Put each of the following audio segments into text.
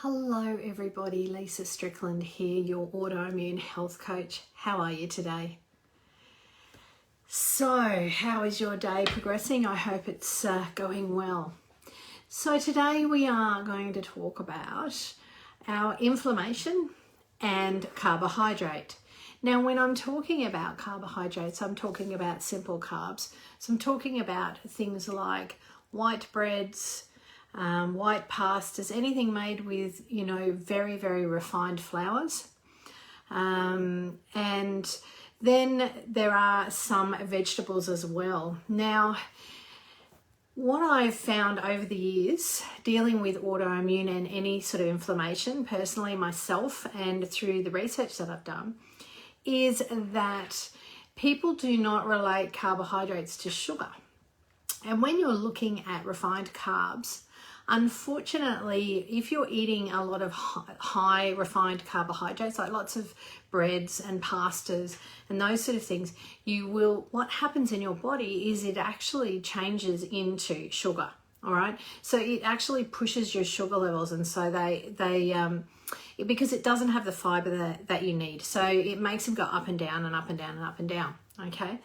Hello everybody, Lisa Strickland here, your autoimmune health coach. How are you today? So, how is your day progressing? I hope it's going well. So today we are going to talk about our inflammation and carbohydrate. Now, when I'm talking about carbohydrates, I'm talking about simple carbs. So I'm talking about things like white breads, white pastas, anything made with, very, very refined flours. And then there are some vegetables as well. Now, what I've found over the years dealing with autoimmune and any sort of inflammation, personally myself and through the research that I've done, is that people do not relate carbohydrates to sugar. And when you're looking at refined carbs, unfortunately, if you're eating a lot of high refined carbohydrates, like lots of breads and pastas and those sort of things, what happens in your body is it actually changes into sugar. All right. So it actually pushes your sugar levels. And so because it doesn't have the fiber that you need. So it makes them go up and down and up and down and up and down. Okay.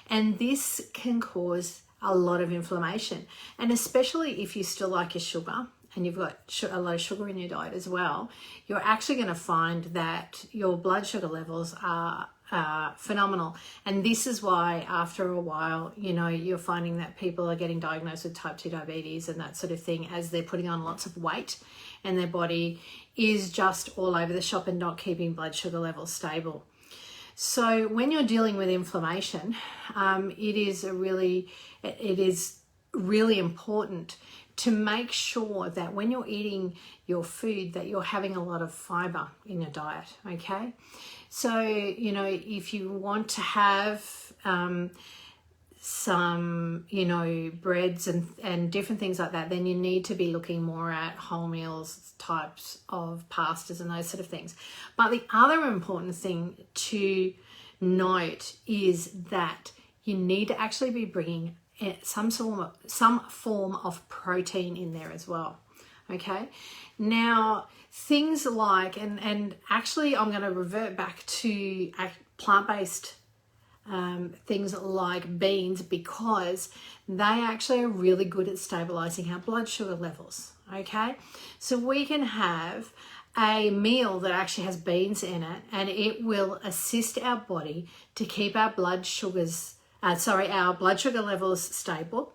And this can cause a lot of inflammation, and especially if you still like your sugar and you've got a lot of sugar in your diet as well, you're actually going to find that your blood sugar levels are phenomenal. And this is why after a while, you're finding that people are getting diagnosed with type 2 diabetes and that sort of thing as they're putting on lots of weight and their body is just all over the shop and not keeping blood sugar levels stable. So when you're dealing with inflammation, it is really important to make sure that when you're eating your food that you're having a lot of fiber in your diet, okay? So, if you want to have some, breads and different things like that, then you need to be looking more at whole meals types of pastas and those sort of things. But the other important thing to note is that you need to actually be bringing some form of protein in there as well. Okay. Now, things like, and actually I'm going to revert back to plant-based things like beans, because they actually are really good at stabilizing our blood sugar levels. Okay, so we can have a meal that actually has beans in it, and it will assist our body to keep our blood sugar levels stable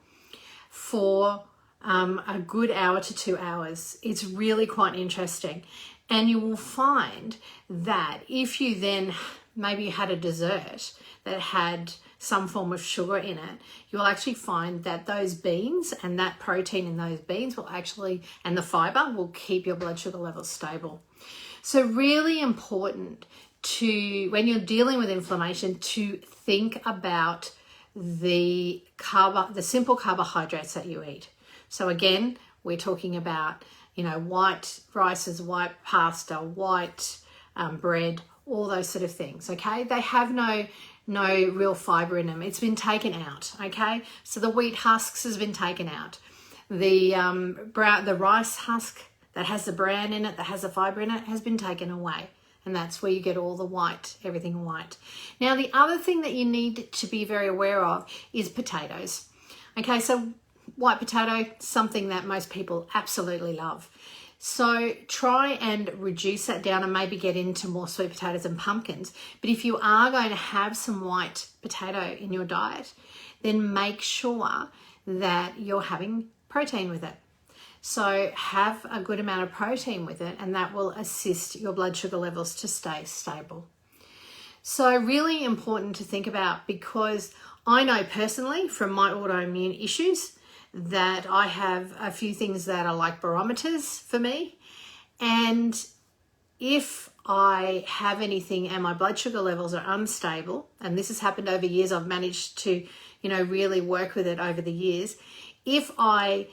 for a good hour to 2 hours. It's really quite interesting. And you will find that if you then maybe had a dessert that had some form of sugar in it, you'll actually find that those beans and that protein in those beans and the fiber will keep your blood sugar levels stable. So really important when you're dealing with inflammation, to think about the simple carbohydrates that you eat. So again, we're talking about, white rices, white pasta, white bread, all those sort of things, okay? They have no real fiber in them. It's been taken out, okay? So the wheat husks has been taken out. The rice husk that has the bran in it, that has the fiber in it, has been taken away. And that's where you get all the white, everything white. Now, the other thing that you need to be very aware of is potatoes. Okay, so white potato, something that most people absolutely love. So try and reduce that down and maybe get into more sweet potatoes and pumpkins. But if you are going to have some white potato in your diet, then make sure that you're having protein with it. So have a good amount of protein with it, and that will assist your blood sugar levels to stay stable. So really important to think about, because I know personally from my autoimmune issues that I have a few things that are like barometers for me. And if I have anything and my blood sugar levels are unstable, and this has happened over years, I've managed to, really work with it over the years. If I,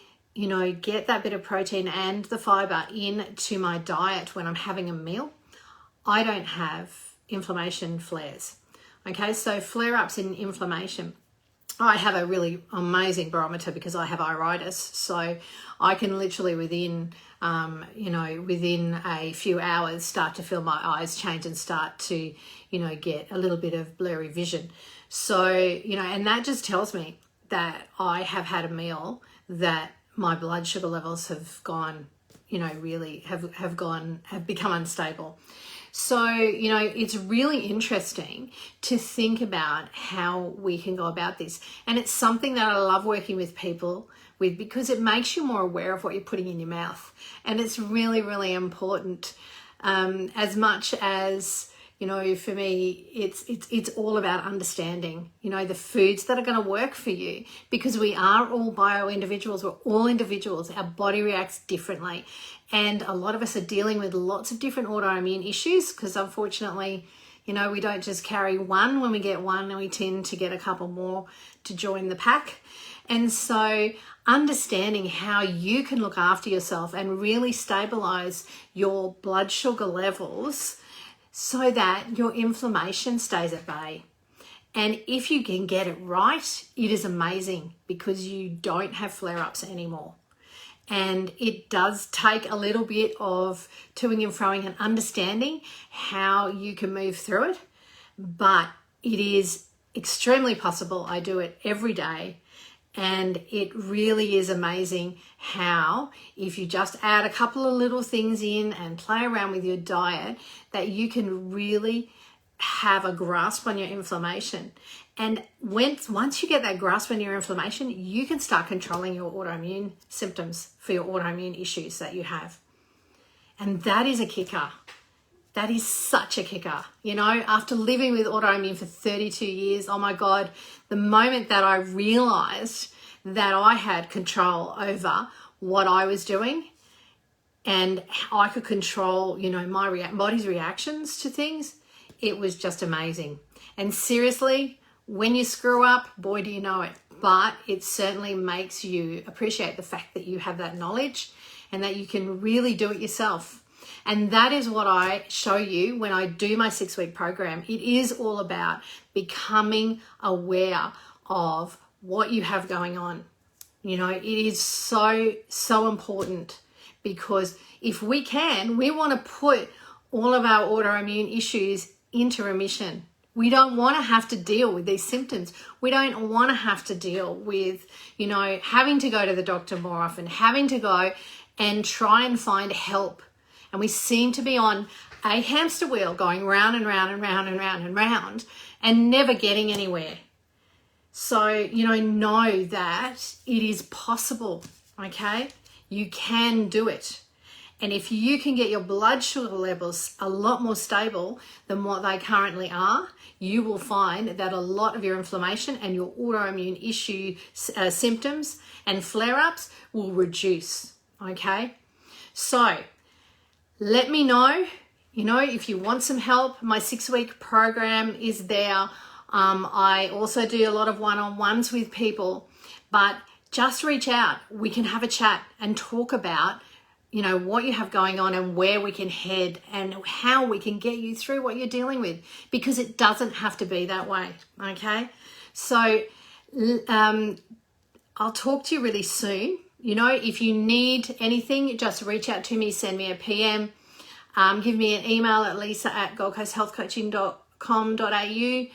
get that bit of protein and the fiber into my diet when I'm having a meal, I don't have inflammation flares. Okay, so flare-ups in inflammation I have a really amazing barometer because I have iritis. So I can literally within a few hours start to feel my eyes change and start to, get a little bit of blurry vision. So, and that just tells me that I have had a meal that my blood sugar levels have gone, really have become unstable. So, it's really interesting to think about how we can go about this. And it's something that I love working with people with because it makes you more aware of what you're putting in your mouth. And it's really, really important. As much as, for me, it's all about understanding, the foods that are going to work for you, because we are all bio individuals. We're all individuals. Our body reacts differently. And a lot of us are dealing with lots of different autoimmune issues because unfortunately, we don't just carry one. When we get one, and we tend to get a couple more to join the pack. And so understanding how you can look after yourself and really stabilize your blood sugar levels so that your inflammation stays at bay. And if you can get it right, it is amazing because you don't have flare-ups anymore. And it does take a little bit of toing and froing and understanding how you can move through it. But it is extremely possible. I do it every day. And it really is amazing how, if you just add a couple of little things in and play around with your diet, that you can really have a grasp on your inflammation. And once you get that grasp on your inflammation, you can start controlling your autoimmune symptoms for your autoimmune issues that you have. And that is a kicker. That is such a kicker. After living with autoimmune for 32 years, oh my God, the moment that I realized that I had control over what I was doing and I could control, my body's reactions to things, it was just amazing. And seriously, when you screw up, boy, do you know it. But it certainly makes you appreciate the fact that you have that knowledge and that you can really do it yourself. And that is what I show you when I do my 6-week program. It is all about becoming aware of what you have going on. It is so, so important because if we want to put all of our autoimmune issues into remission. We don't want to have to deal with these symptoms. We don't want to have to deal with, having to go to the doctor more often, having to go and try and find help. And we seem to be on a hamster wheel going round and round and round and round and round and never getting anywhere. So, know that it is possible, okay? You can do it. And if you can get your blood sugar levels a lot more stable than what they currently are, you will find that a lot of your inflammation and your autoimmune issue symptoms and flare-ups will reduce, okay? So let me know, if you want some help. My 6-week program is there. I also do a lot of one-on-ones with people, but just reach out. We can have a chat and talk about what you have going on and where we can head and how we can get you through what you're dealing with, because it doesn't have to be that way, okay? So I'll talk to you really soon. If you need anything, just reach out to me, send me a PM, give me an email at lisa@goldcoasthealthcoaching.com.au,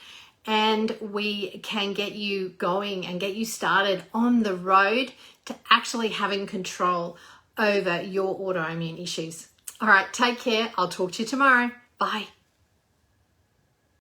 and we can get you going and get you started on the road to actually having control over your autoimmune issues. All right, take care. I'll talk to you tomorrow. Bye.